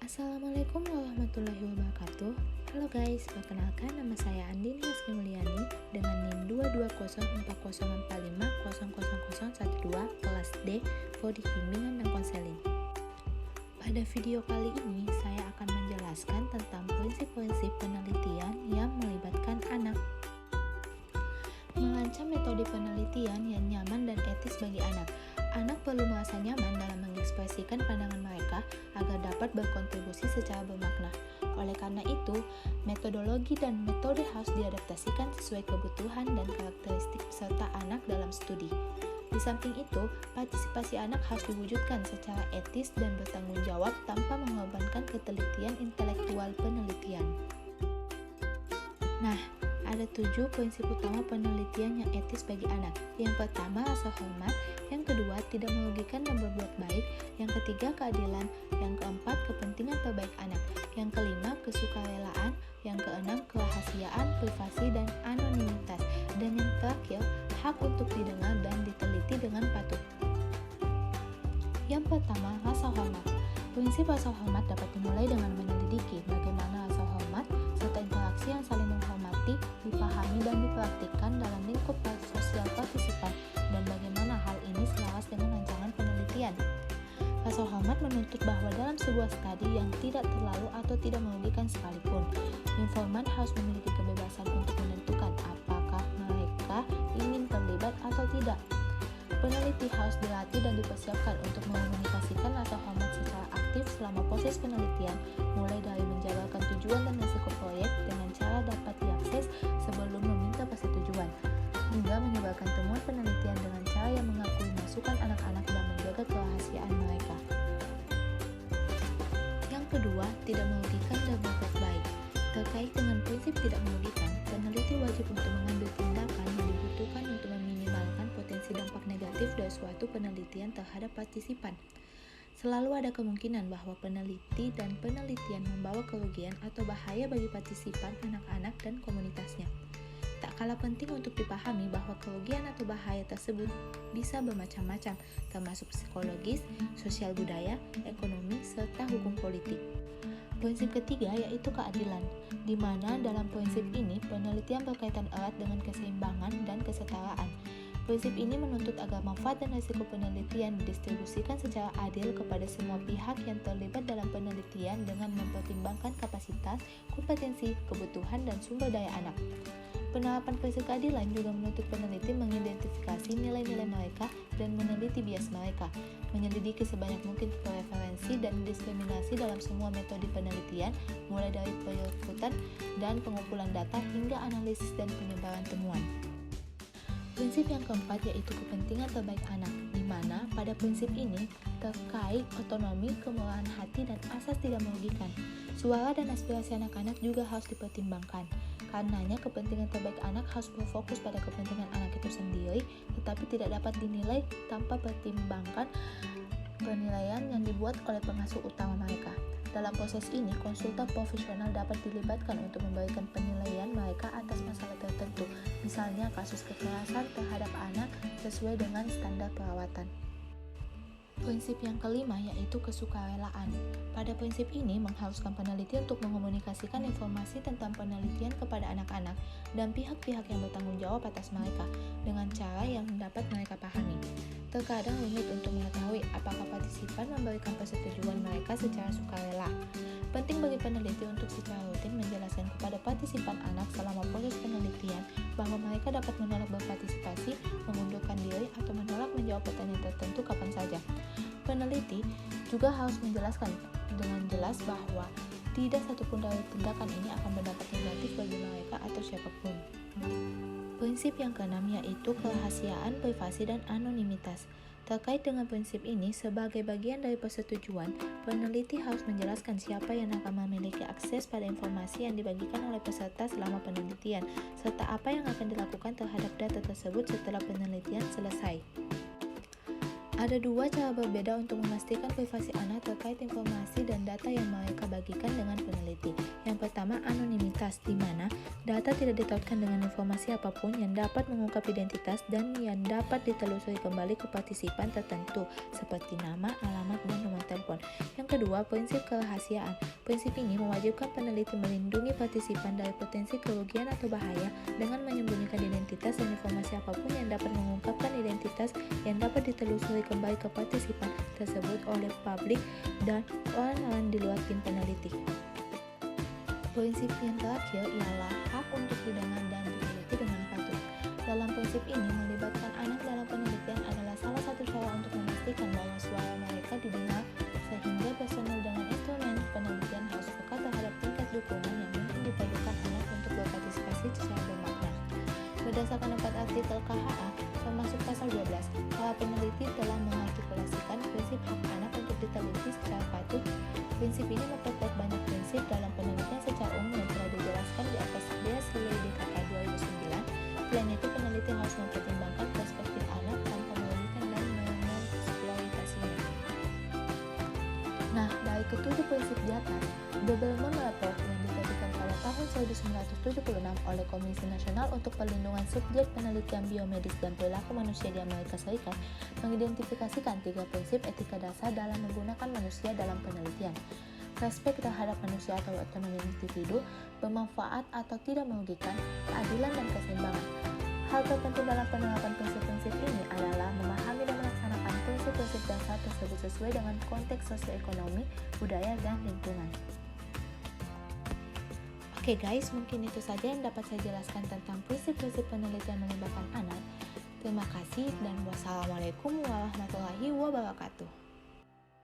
Assalamualaikum warahmatullahi wabarakatuh. Halo guys, perkenalkan nama saya Andini Hasri Mulyani dengan NIM 2204045000012 kelas D, Prodi Bimbingan dan Konseling. Pada video kali ini, saya akan menjelaskan tentang prinsip-prinsip penelitian yang melibatkan anak. Merancang metode penelitian yang nyaman dan etis bagi anak. Anak perlu merasa nyaman dalam mengekspresikan pandangan mereka agar dapat berkontribusi secara bermakna. Oleh karena itu, metodologi dan metode harus diadaptasikan sesuai kebutuhan dan karakteristik peserta anak dalam studi. Di samping itu, partisipasi anak harus diwujudkan secara etis dan bertanggung jawab tanpa mengorbankan ketelitian intelektual penelitian. Nah, ada 7 prinsip utama penelitian yang etis bagi anak. Yang pertama, rasa hormat. Yang kedua, tidak merugikan dan berbuat baik. Yang ketiga, keadilan. Yang keempat, kepentingan terbaik anak. Yang kelima, kesukarelaan. Yang keenam, kerahasiaan, privasi, dan anonimitas. Dan yang terakhir, hak untuk didengar dan diteliti dengan patut. Yang pertama, rasa hormat. Prinsip rasa hormat dapat dimulai dengan menyelidiki bagaimana rasa hormat serta interaksi yang saling menghormati dipahami dan dipraktikkan dalam lingkup sosial partisipan dan bagaimana hal ini selaras dengan rancangan penelitian. Rasa hormat menuntut bahwa dalam sebuah studi yang tidak terlalu atau tidak merugikan sekalipun, informan harus memiliki kebebasan untuk menentukan apakah mereka ingin terlibat atau tidak. Peneliti harus dilatih dan dipersiapkan untuk mengomunikasikan rasa hormat secara aktif selama proses penelitian, mulai dari menjabarkan tujuan dan risiko proyek dengan cara dapat diakses sebelum meminta persetujuan, hingga menyebarkan temuan penelitian dengan cara yang mengakui masukan anak-anak dan menjaga kerahasiaan mereka. Yang kedua, tidak merugikan dan berbuat baik. Terkait dengan prinsip tidak merugikan, peneliti wajib untuk mengambil tindakan yang dibutuhkan untuk meminimalkan potensi dampak negatif dari suatu penelitian terhadap partisipan. Selalu ada kemungkinan bahwa peneliti dan penelitian membawa kerugian atau bahaya bagi partisipan, anak-anak, dan komunitasnya. Tak kalah penting untuk dipahami bahwa kerugian atau bahaya tersebut bisa bermacam-macam, termasuk psikologis, sosial budaya, ekonomi, serta hukum politik. Prinsip ketiga yaitu keadilan, di mana dalam prinsip ini penelitian berkaitan erat dengan keseimbangan dan kesetaraan. Prinsip ini menuntut agar manfaat dan risiko penelitian didistribusikan secara adil kepada semua pihak yang terlibat dalam penelitian dengan mempertimbangkan kapasitas, kompetensi, kebutuhan, dan sumber daya anak. Penerapan prinsip keadilan juga menuntut peneliti mengidentifikasi nilai-nilai mereka dan meneliti bias mereka, menyelidiki sebanyak mungkin preferensi dan diskriminasi dalam semua metode penelitian, mulai dari perekrutan dan pengumpulan data hingga analisis dan penyebaran temuan. Prinsip yang keempat yaitu kepentingan terbaik anak, di mana pada prinsip ini terkait otonomi, kemurahan hati, dan asas tidak merugikan. Suara dan aspirasi anak-anak juga harus dipertimbangkan. Karenanya kepentingan terbaik anak harus berfokus pada kepentingan anak itu sendiri, tetapi tidak dapat dinilai tanpa pertimbangkan penilaian yang dibuat oleh pengasuh utama mereka. Dalam proses ini, konsultan profesional dapat dilibatkan untuk memberikan penilaian mereka atas masalah tertentu, misalnya kasus kekerasan terhadap anak sesuai dengan standar perawatan. Prinsip yang kelima yaitu kesukarelaan. Pada prinsip ini mengharuskan peneliti untuk mengomunikasikan informasi tentang penelitian kepada anak-anak dan pihak-pihak yang bertanggung jawab atas mereka dengan cara yang dapat mereka pahami. Terkadang rumit untuk mengetahui apakah partisipan memberikan persetujuan mereka secara sukarela. Penting bagi peneliti untuk secara rutin menjelaskan kepada partisipan anak selama proses penelitian bahwa mereka dapat menolak berpartisipasi, mengundurkan diri, atau menolak menjawab pertanyaan tertentu kapan saja. Peneliti juga harus menjelaskan dengan jelas bahwa tidak satupun dari tindakan ini akan berdampak negatif bagi mereka atau siapapun. Prinsip yang keenam yaitu kerahasiaan, privasi, dan anonimitas. Terkait dengan prinsip ini, sebagai bagian dari persetujuan, peneliti harus menjelaskan siapa yang akan memiliki akses pada informasi yang dibagikan oleh peserta selama penelitian, serta apa yang akan dilakukan terhadap data tersebut setelah penelitian selesai. Ada dua cara berbeda untuk memastikan privasi anak terkait informasi dan data yang mereka bagikan dengan peneliti. Yang pertama, anonimitas, di mana data tidak ditautkan dengan informasi apapun yang dapat mengungkap identitas dan yang dapat ditelusuri kembali ke partisipan tertentu, seperti nama, alamat, dan nomor telepon. Yang kedua, prinsip kerahasiaan. Prinsip ini mewajibkan peneliti melindungi partisipan dari potensi kerugian atau bahaya dengan menyembunyikan identitas dan informasi apapun yang dapat mengungkapkan identitas yang dapat ditelusuri kembali ke partisipan tersebut oleh publik dan orang-orang di luar tim peneliti. Prinsip yang terakhir ialah hak untuk didengar dan diteliti dengan patut. Dalam prinsip ini, melibatkan anak dalam penelitian adalah salah satu cara untuk memastikan bahwa suara mereka didengar, sehingga personel dengan instrumen penelitian harus peka terhadap tingkat dukungan yang mungkin diperlukan anak untuk berpartisipasi secara bermakna. Berdasarkan 4 artikel KHA, termasuk pasal 12, para peneliti telah mengartikulasikan prinsip hak anak untuk diteliti secara patut. Prinsip ini memperkuat banyak prinsip dalam penelitian secara umum yang telah dijelaskan di atas DKK 2009. Selain itu, peneliti harus mempertimbangkan perspektif anak tanpa merugikan dan mengeksploitasinya. Nah, dari ketujuh prinsip di atas, Doberman Report yang diterbitkan pada tahun 1976 oleh Komisi Nasional untuk Perlindungan Subjek Penelitian Biomedis dan Perilaku Manusia di Amerika Serikat mengidentifikasikan 3 prinsip etika dasar dalam menggunakan manusia dalam penelitian. Respek terhadap manusia atau otonomi individu, bermanfaat atau tidak merugikan, keadilan dan keseimbangan. Hal terpenting dalam penerapan prinsip-prinsip ini adalah memahami dan melaksanakan prinsip-prinsip dasar tersebut sesuai dengan konteks sosioekonomi, budaya, dan lingkungan. Oke guys, mungkin itu saja yang dapat saya jelaskan tentang prinsip-prinsip penelitian melibatkan anak. Terima kasih dan wassalamualaikum warahmatullahi wabarakatuh.